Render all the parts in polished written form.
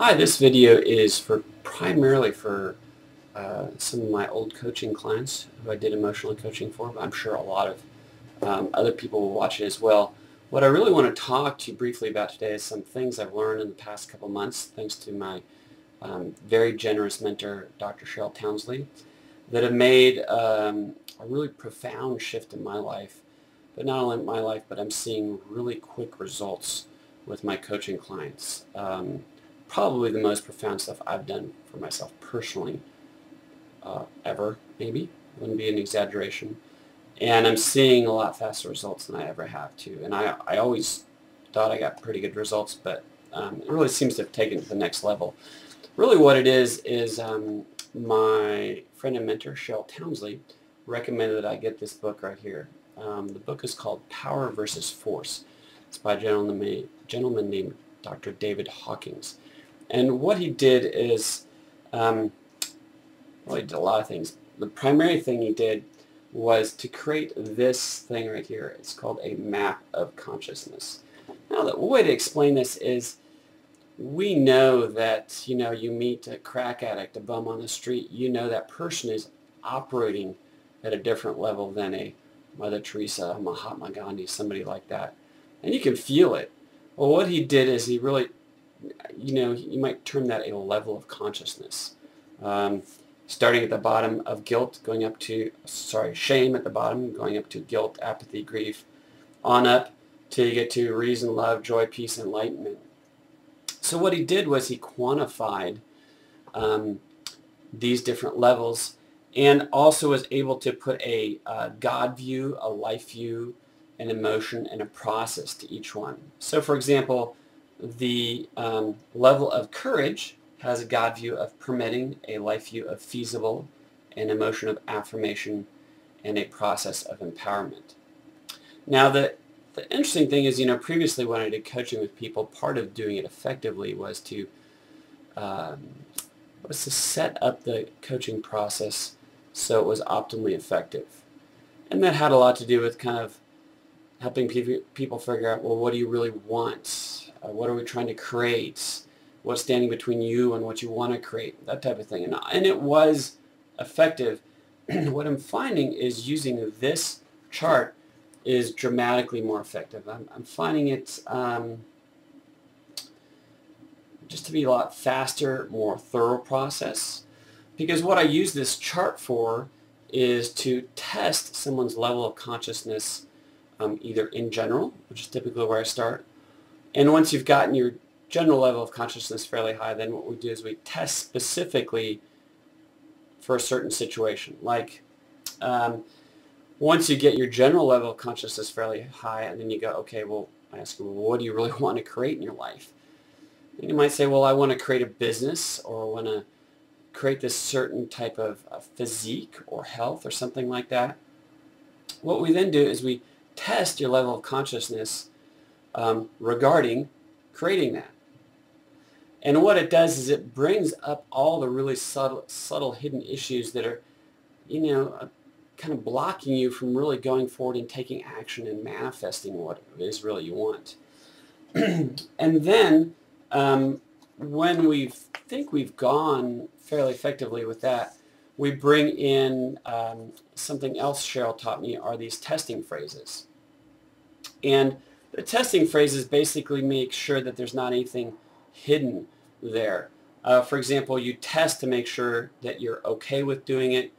Hi, this video is primarily for some of my old coaching clients who I did emotional coaching for, but I'm sure a lot of other people will watch it as well. What I really want to talk to you briefly about today is some things I've learned in the past couple months, thanks to my very generous mentor, Dr. Cheryl Townsley, that have made a really profound shift in my life. But not only in my life, but I'm seeing really quick results with my coaching clients. Probably the most profound stuff I've done for myself personally ever, maybe. Wouldn't be an exaggeration. And I'm seeing a lot faster results than I ever have too. And I always thought I got pretty good results, but it really seems to have taken it to the next level. Really what it is my friend and mentor, Cheryl Townsley, recommended that I get this book right here. The book is called Power versus Force. It's by a gentleman named Dr. David Hawkins. And what he did is, well, he did a lot of things. The primary thing he did was to create this thing right here. It's called a map of consciousness. Now, the way to explain this is, we know that, you meet a crack addict, a bum on the street, that person is operating at a different level than a Mother Teresa, a Mahatma Gandhi, somebody like that. And you can feel it. Well, what he did is he really, you might term that a level of consciousness. Starting at the bottom of guilt, going up to, shame at the bottom, going up to guilt, apathy, grief, on up till you get to reason, love, joy, peace, enlightenment. So what he did was he quantified these different levels and also was able to put a God view, a life view, an emotion, and a process to each one. So for example, the level of courage has a God view of permitting, a life view of feasible, an emotion of affirmation, and a process of empowerment. Now the interesting thing is, previously when I did coaching with people, part of doing it effectively was to set up the coaching process so it was optimally effective. And that had a lot to do with kind of helping people figure out, well, what do you really want? What are we trying to create? What's standing between you and what you want to create? That type of thing. And it was effective. What I'm finding is using this chart is dramatically more effective. I'm finding it just to be a lot faster, more thorough process. Because what I use this chart for is to test someone's level of consciousness either in general, which is typically where I start. And once you've gotten your general level of consciousness fairly high, then what we do is we test specifically for a certain situation. Like once you get your general level of consciousness fairly high, and then you go, okay, well, I ask you, well, what do you really want to create in your life? And you might say, well, I want to create a business, or I want to create this certain type of physique or health or something like that. What we then do is we test your level of consciousness regarding creating that. And what it does is it brings up all the really subtle hidden issues that are, kind of blocking you from really going forward and taking action and manifesting what it is really you want. And then when we think we've gone fairly effectively with that, we bring in something else Cheryl taught me are these testing phrases. And the testing phrases basically make sure that there's not anything hidden there. For example, you test to make sure that you're okay with doing it,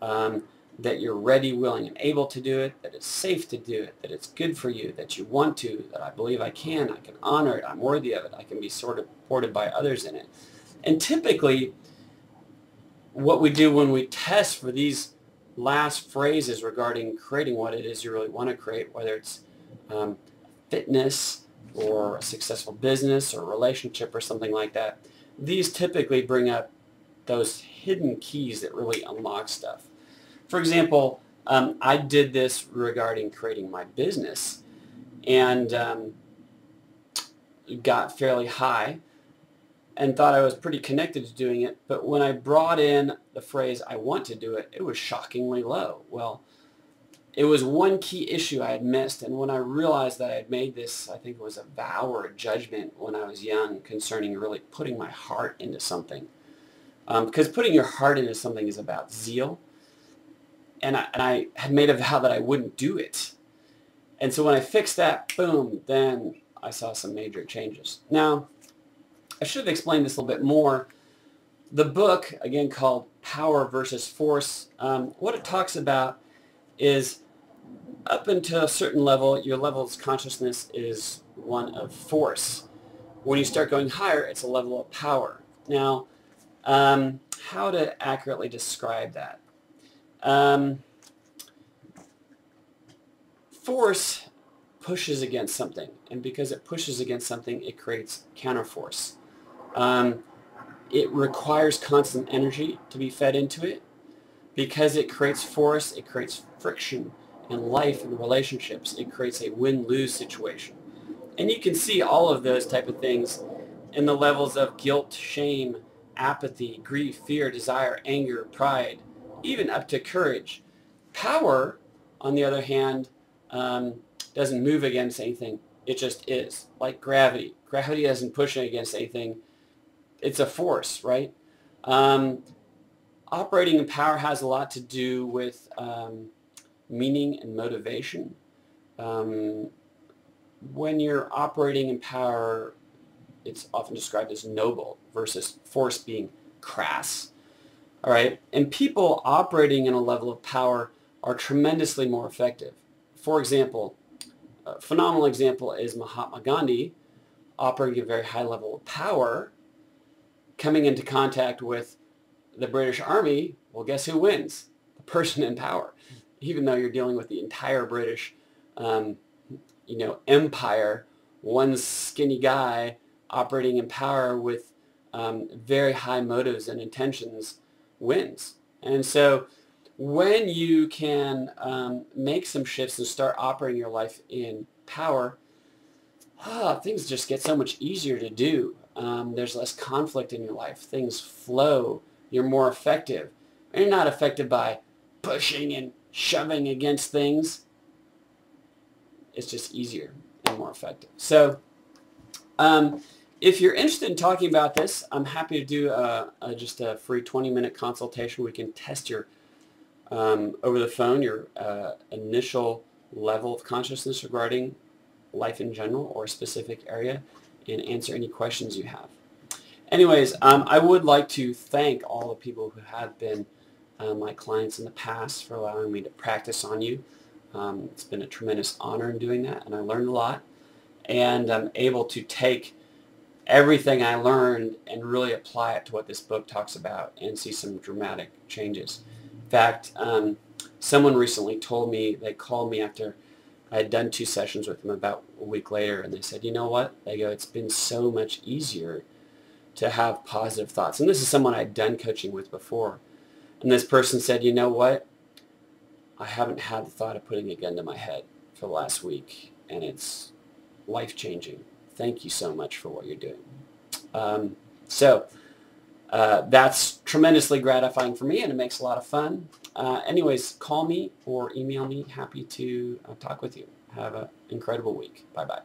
that you're ready, willing, and able to do it, that it's safe to do it, that it's good for you, that you want to, that I believe I can honor it, I'm worthy of it, I can be supported by others in it. And typically, what we do when we test for these last phrases regarding creating what it is you really want to create, whether it's fitness or a successful business or relationship or something like that, these typically bring up those hidden keys that really unlock stuff. For example, I did this regarding creating my business and got fairly high and thought I was pretty connected to doing it, but when I brought in the phrase, I want to do it, it was shockingly low. Well, it was one key issue I had missed, and when I realized that I had made this, I think it was a vow or a judgment when I was young concerning really putting my heart into something. Because putting your heart into something is about zeal, and I had made a vow that I wouldn't do it. And so when I fixed that, boom, then I saw some major changes. Now, I should have explained this a little bit more. The book, again called Power versus Force, what it talks about is up until a certain level, your level of consciousness is one of force. When you start going higher, it's a level of power. Now, how to accurately describe that? Force pushes against something, and because it pushes against something, it creates counterforce. It requires constant energy to be fed into it. Because it creates force, it creates friction in life and relationships. It creates a win-lose situation. And you can see all of those type of things in the levels of guilt, shame, apathy, grief, fear, desire, anger, pride, even up to courage. Power, on the other hand, doesn't move against anything. It just is, like gravity. Gravity doesn't push against anything. It's a force, right? Operating in power has a lot to do with meaning and motivation. When you're operating in power, it's often described as noble versus force being crass. All right, and people operating in a level of power are tremendously more effective. For example, a phenomenal example is Mahatma Gandhi operating a very high level of power, coming into contact with the British Army. Well, guess who wins? The person in power. Even though you're dealing with the entire British, empire, one skinny guy operating in power with very high motives and intentions wins. And so when you can make some shifts and start operating your life in power, things just get so much easier to do. There's less conflict in your life. Things flow. You're more effective. And you're not affected by pushing and shoving against things. It's just easier and more effective. So if you're interested in talking about this, I'm happy to do just a free 20-minute consultation. We can test your, over the phone, your initial level of consciousness regarding life in general or a specific area and answer any questions you have. Anyways, I would like to thank all the people who have been my clients in the past for allowing me to practice on you. It's been a tremendous honor in doing that, and I learned a lot. And I'm able to take everything I learned and really apply it to what this book talks about and see some dramatic changes. In fact, someone recently told me, they called me after I had done 2 sessions with them about a week later, and they said, you know what? They go, it's been so much easier to have positive thoughts. And this is someone I'd done coaching with before. And this person said, you know what? I haven't had the thought of putting a gun to my head for the last week, and it's life-changing. Thank you so much for what you're doing. That's tremendously gratifying for me, and it makes a lot of fun. Anyways, call me or email me. Happy to talk with you. Have an incredible week. Bye-bye.